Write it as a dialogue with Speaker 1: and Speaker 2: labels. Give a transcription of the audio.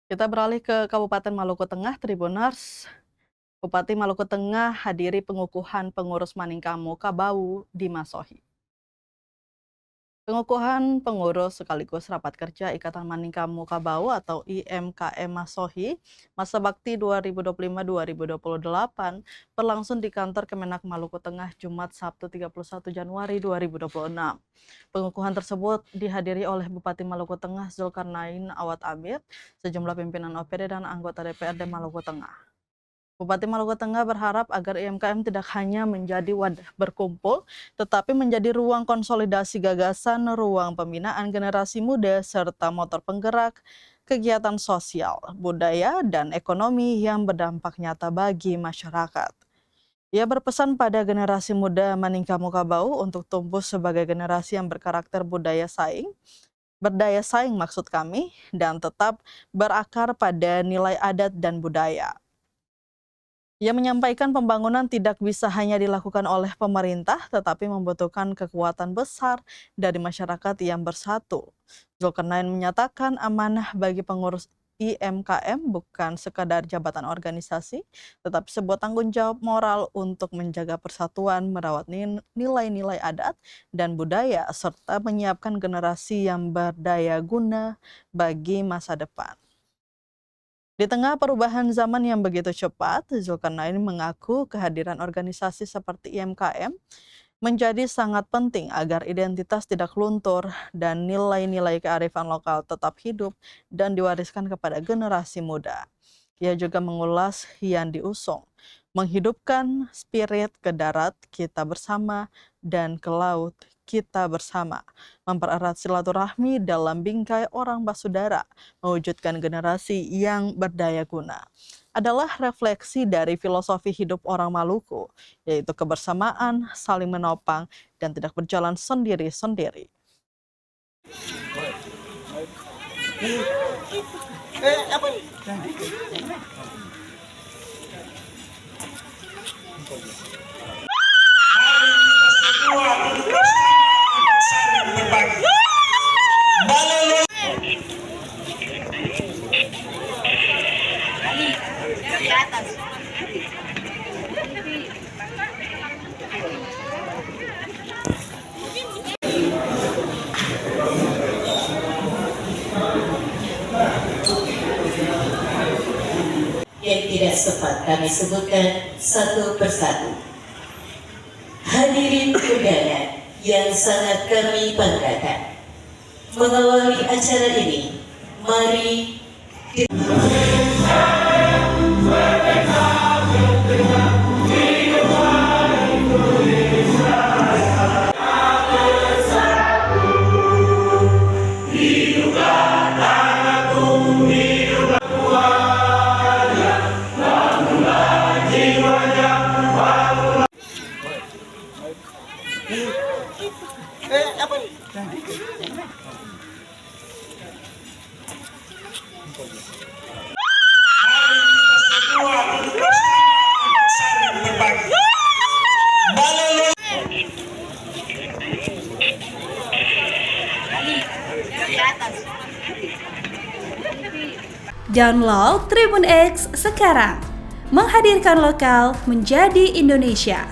Speaker 1: Kita beralih ke Kabupaten Maluku Tengah, Tribuners. Bupati Maluku Tengah hadiri pengukuhan pengurus Maningkamu Kabau di Masohi. Pengukuhan pengurus sekaligus rapat kerja Ikatan Maningkamu Kabau atau IMKM Masohi masa bakti 2025-2028 berlangsung di kantor Kemenak Maluku Tengah Jumat Sabtu 31 Januari 2026. Pengukuhan tersebut dihadiri oleh Bupati Maluku Tengah Zulkarnain Awad Amir, sejumlah pimpinan OPD dan anggota DPRD Maluku Tengah. Bupati Maluku Tengah berharap agar IMKM tidak hanya menjadi wadah berkumpul, tetapi menjadi ruang konsolidasi gagasan, ruang pembinaan generasi muda, serta motor penggerak kegiatan sosial, budaya, dan ekonomi yang berdampak nyata bagi masyarakat. Ia berpesan pada generasi muda Maningkamu Kabau untuk tumbuh sebagai generasi yang berkarakter berdaya saing maksud kami, dan tetap berakar pada nilai adat dan budaya. Ia menyampaikan pembangunan tidak bisa hanya dilakukan oleh pemerintah, tetapi membutuhkan kekuatan besar dari masyarakat yang bersatu. Zulkarnain menyatakan amanah bagi pengurus IMKM bukan sekadar jabatan organisasi, tetapi sebuah tanggung jawab moral untuk menjaga persatuan, merawat nilai-nilai adat dan budaya, serta menyiapkan generasi yang berdaya guna bagi masa depan. Di tengah perubahan zaman yang begitu cepat, Zulkarnain mengaku kehadiran organisasi seperti IMKM menjadi sangat penting agar identitas tidak luntur dan nilai-nilai kearifan lokal tetap hidup dan diwariskan kepada generasi muda. Ia juga mengulas yang diusung, menghidupkan spirit ke darat kita bersama dan ke laut kita bersama, mempererat silaturahmi dalam bingkai orang basudara, mewujudkan generasi yang berdaya guna. Adalah refleksi dari filosofi hidup orang Maluku, yaitu kebersamaan, saling menopang, dan tidak berjalan sendiri-sendiri.
Speaker 2: Yang tidak sempat kami sebutkan satu persatu. Hadirin undangan yang sangat kami banggakan, mengawali acara ini, mari
Speaker 3: Download Tribun X sekarang, menghadirkan lokal menjadi Indonesia.